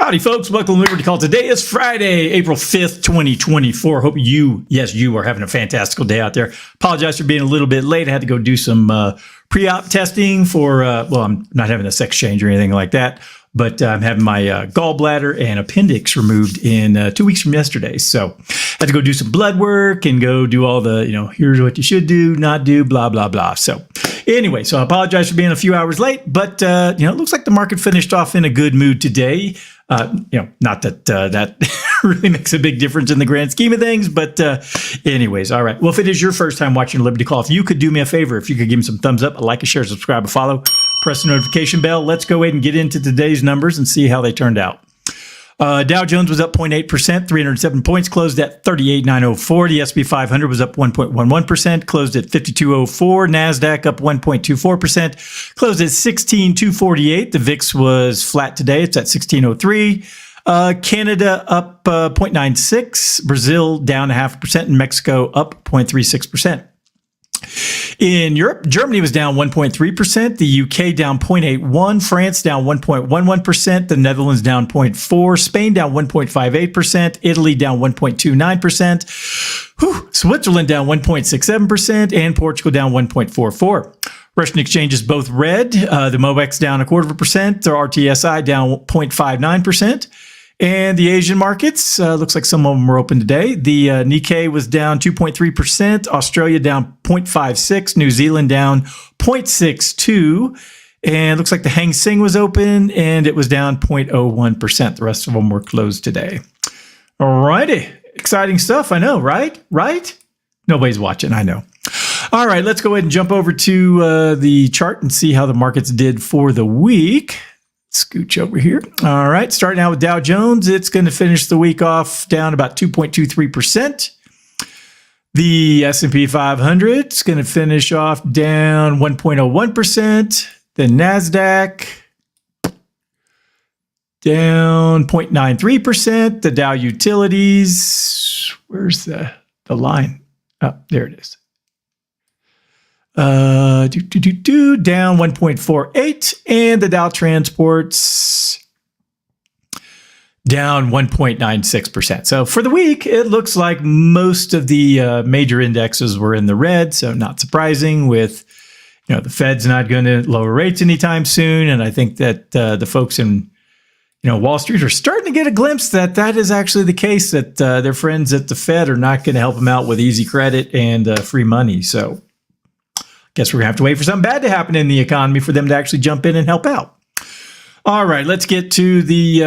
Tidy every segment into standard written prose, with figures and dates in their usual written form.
Howdy, folks. Welcome to Liberty Call. Today is Friday, April 5th, 2024. Hope you are having a fantastical day out there. Apologize for being a little bit late. I had to go do some pre-op testing for, well, I'm not having a sex change or anything like that, but I'm having my gallbladder and appendix removed in 2 weeks from yesterday. So I had to go do some blood work and go do all the, here's what you should do, not do, blah, blah, blah. So anyway, so I apologize for being a few hours late, but, it looks like the market finished off in a good mood today. Not that that really makes a big difference in the grand scheme of things, but anyways, all right. Well, if it is your first time watching Liberty Call, if you could do me a favor, if you could give me some thumbs up, a like, a share, subscribe, a follow, press the notification bell. Let's go ahead and get into today's numbers and see how they turned out. Dow Jones was up 0.8%, 307 points, closed at 38,904. The S&P 500 was up 1.11%, closed at 5204. NASDAQ up 1.24%, closed at 16,248. The VIX was flat today. It's at 1603. Canada up 0.96%, Brazil down 0.5%, and Mexico up 0.36%. In Europe, Germany was down 1.3%, the UK down 0.81%, France down 1.11%, the Netherlands down 0.4%, Spain down 1.58%, Italy down 1.29%, Switzerland down 1.67%, and Portugal down 1.44%. Russian exchanges both red, the MOEX down 0.25%, the RTSI down 0.59%. And the Asian markets, looks like some of them were open today. The Nikkei was down 2.3%, Australia down 0.56%, New Zealand down 0.62%, and looks like the Hang Seng was open and it was down 0.01%. The rest of them were closed today. All righty. Exciting stuff, I know, right? Right? Nobody's watching, I know. All right, let's go ahead and jump over to the chart and see how the markets did for the week. Scooch over here. All right, starting out with Dow Jones, it's going to finish the week off down about 2.23%. The S&P 500 is going to finish off down 1.01%. The NASDAQ down 0.93%. The Dow Utilities, where's the line? Oh, there it is. Down 1.48%, and the Dow Transports down 1.96%. So for the week, it looks like most of the major indexes were in the red. So not surprising with, the Fed's not going to lower rates anytime soon. And I think that the folks in, Wall Street are starting to get a glimpse that that is actually the case, that their friends at the Fed are not going to help them out with easy credit and free money. So guess we're going to have to wait for something bad to happen in the economy for them to actually jump in and help out. All right, let's get to the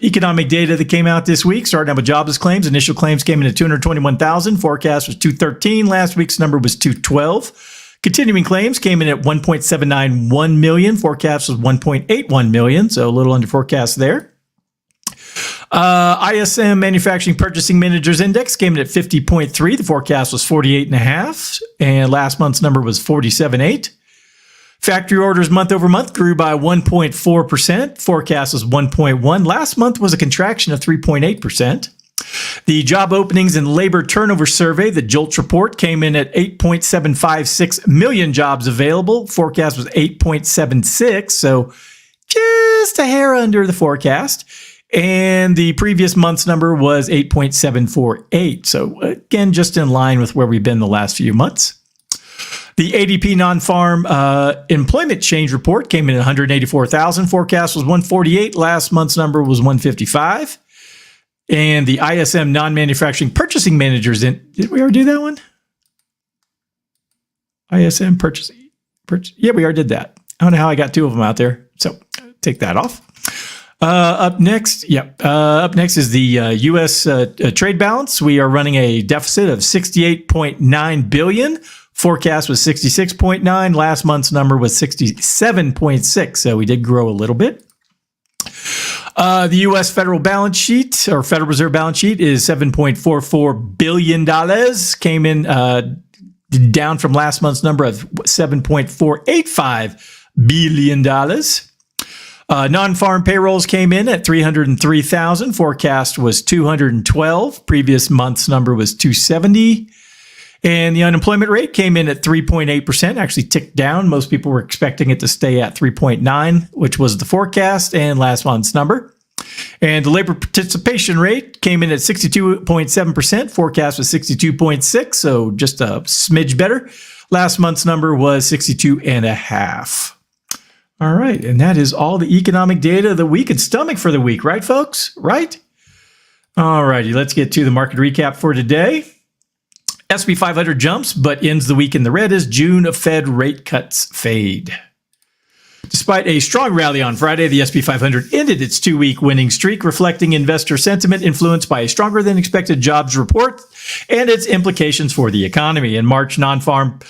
economic data that came out this week. Starting out with jobless claims. Initial claims came in at 221,000. Forecast was 213. Last week's number was 212. Continuing claims came in at 1.791 million. Forecast was 1.81 million, so a little under forecast there. ISM Manufacturing Purchasing Managers Index came in at 50.3. The forecast was 48.5, and last month's number was 47.8. Factory orders month over month grew by 1.4%. Forecast was 1.1. Last month was a contraction of 3.8%. The job openings and labor turnover survey, the JOLTs report, came in at 8.756 million jobs available. Forecast was 8.76, so just a hair under the forecast. And the previous month's number was 8.748. So again, just in line with where we've been the last few months. The ADP non-farm employment change report came in at 184,000. Forecast was 148. Last month's number was 155. And the ISM non-manufacturing purchasing managers did we already do that one? ISM purchasing. Yeah, we already did that. I don't know how I got two of them out there. So take that off. Up next is the U.S. trade balance. We are running a deficit of $68.9 billion. Forecast was 66.9. Last month's number was 67.6. So we did grow a little bit. The U.S. federal balance sheet, or Federal Reserve balance sheet, is $7.44 billion. Came in down from last month's number of $7.485 billion. Non-farm payrolls came in at 303,000. Forecast was 212. Previous month's number was 270. And the unemployment rate came in at 3.8%, actually ticked down. Most people were expecting it to stay at 3.9, which was the forecast and last month's number. And the labor participation rate came in at 62.7%. Forecast was 62.6, so just a smidge better. Last month's number was 62.5. All right, and that is all the economic data that we could stomach for the week, right, folks? Right? All righty, let's get to the market recap for today. S&P 500 jumps, but ends the week in the red as June Fed rate cuts fade. Despite a strong rally on Friday, the S&P 500 ended its two-week winning streak, reflecting investor sentiment influenced by a stronger-than-expected jobs report and its implications for the economy. In March, non-farm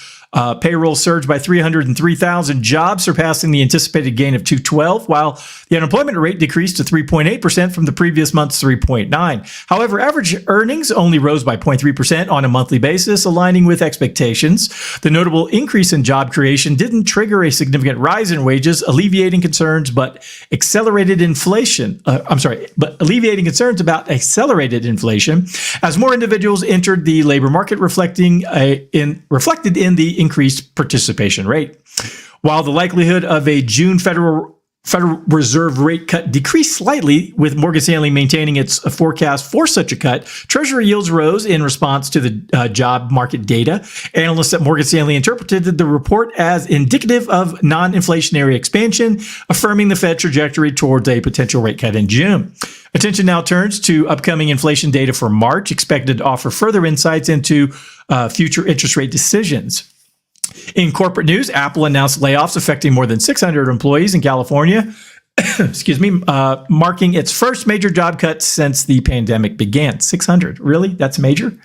payrolls surged by 303,000 jobs, surpassing the anticipated gain of 212, while the unemployment rate decreased to 3.8% from the previous month's 3.9. However, average earnings only rose by 0.3% on a monthly basis, aligning with expectations. The notable increase in job creation didn't trigger a significant rise in wages, alleviating concerns about accelerated inflation as more individuals entered the labor market, reflected in the increased participation rate. While the likelihood of a June Federal Reserve rate cut decreased slightly, with Morgan Stanley maintaining its forecast for such a cut, Treasury yields rose in response to the job market data. Analysts at Morgan Stanley interpreted the report as indicative of non-inflationary expansion, affirming the Fed trajectory towards a potential rate cut in June. Attention now turns to upcoming inflation data for March, expected to offer further insights into future interest rate decisions. In corporate news, Apple announced layoffs affecting more than 600 employees in California, marking its first major job cut since the pandemic began. 600, really? That's major?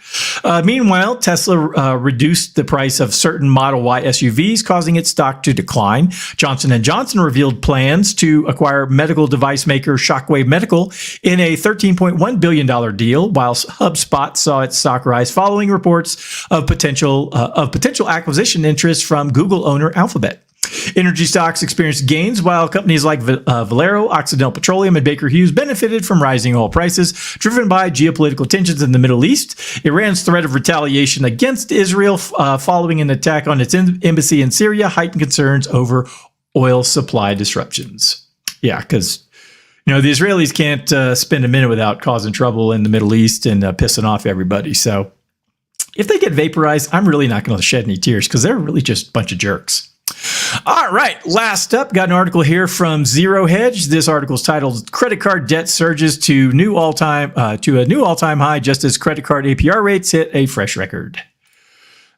Meanwhile, Tesla reduced the price of certain Model Y SUVs, causing its stock to decline. Johnson & Johnson revealed plans to acquire medical device maker Shockwave Medical in a $13.1 billion deal, while HubSpot saw its stock rise following reports of potential acquisition interest from Google owner Alphabet. Energy stocks experienced gains, while companies like Valero, Occidental Petroleum, and Baker Hughes benefited from rising oil prices, driven by geopolitical tensions in the Middle East. Iran's threat of retaliation against Israel following an attack on its embassy in Syria heightened concerns over oil supply disruptions. Yeah, because the Israelis can't spend a minute without causing trouble in the Middle East and pissing off everybody. So if they get vaporized, I'm really not going to shed any tears because they're really just a bunch of jerks. All right, last up, got an article here from Zero Hedge. This article is titled "Credit Card Debt Surges to a New All-Time High Just as Credit Card APR Rates Hit a Fresh Record."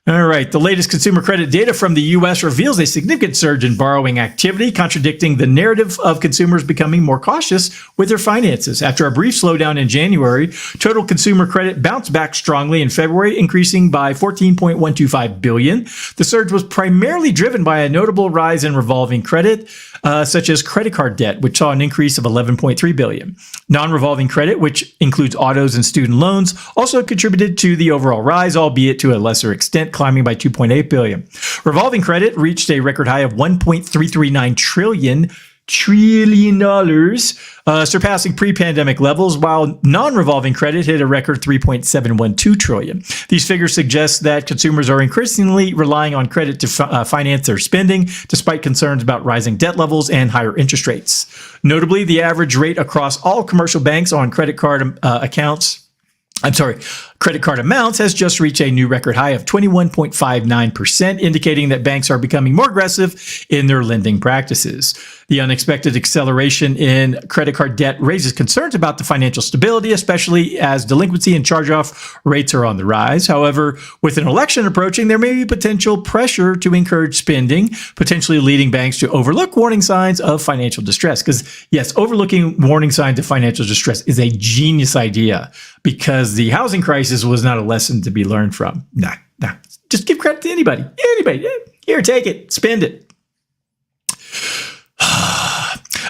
All right, the latest consumer credit data from the U.S. reveals a significant surge in borrowing activity, contradicting the narrative of consumers becoming more cautious with their finances. After a brief slowdown in January, total consumer credit bounced back strongly in February, increasing by $14.125 billion. The surge was primarily driven by a notable rise in revolving credit, such as credit card debt, which saw an increase of $11.3 billion. Non-revolving credit, which includes autos and student loans, also contributed to the overall rise, albeit to a lesser extent, climbing by $2.8 billion. Revolving credit reached a record high of $1.339 trillion, surpassing pre-pandemic levels, while non-revolving credit hit a record $3.712 trillion. These figures suggest that consumers are increasingly relying on credit to finance their spending, despite concerns about rising debt levels and higher interest rates. Notably, the average rate across all commercial banks on credit card credit card amounts has just reached a new record high of 21.59%, indicating that banks are becoming more aggressive in their lending practices. The unexpected acceleration in credit card debt raises concerns about the financial stability, especially as delinquency and charge-off rates are on the rise. However, with an election approaching, there may be potential pressure to encourage spending, potentially leading banks to overlook warning signs of financial distress. Because, yes, overlooking warning signs of financial distress is a genius idea, because the housing crisis was not a lesson to be learned from. Nah. Just give credit to anybody. Here, take it, spend it.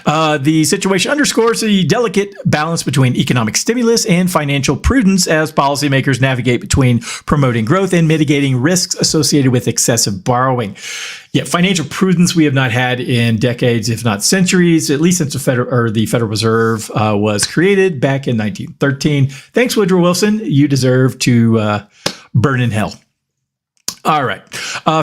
The situation underscores the delicate balance between economic stimulus and financial prudence as policymakers navigate between promoting growth and mitigating risks associated with excessive borrowing. Yeah, financial prudence we have not had in decades, if not centuries, at least since the Federal Reserve was created back in 1913. Thanks, Woodrow Wilson. You deserve to burn in hell. All right.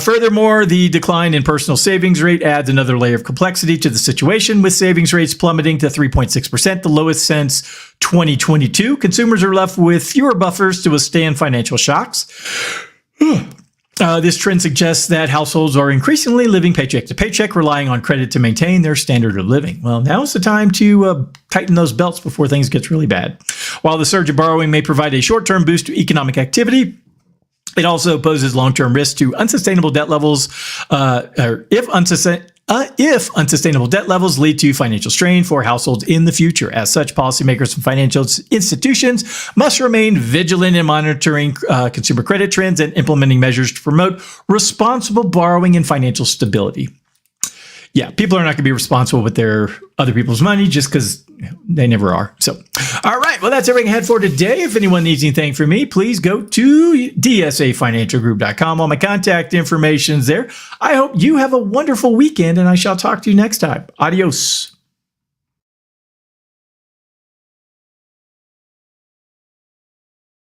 Furthermore, the decline in personal savings rate adds another layer of complexity to the situation, with savings rates plummeting to 3.6%, the lowest since 2022. Consumers are left with fewer buffers to withstand financial shocks. This trend suggests that households are increasingly living paycheck to paycheck, relying on credit to maintain their standard of living. Well, now's the time to tighten those belts before things get really bad. While the surge of borrowing may provide a short-term boost to economic activity, it also poses long-term risk to unsustainable debt levels, if unsustainable debt levels lead to financial strain for households in the future. As such, policymakers and financial institutions must remain vigilant in monitoring consumer credit trends and implementing measures to promote responsible borrowing and financial stability. Yeah, people are not going to be responsible with their other people's money just because they never are. So, all right. Well, that's everything I had for today. If anyone needs anything from me, please go to dsafinancialgroup.com. All my contact information is there. I hope you have a wonderful weekend, and I shall talk to you next time. Adios.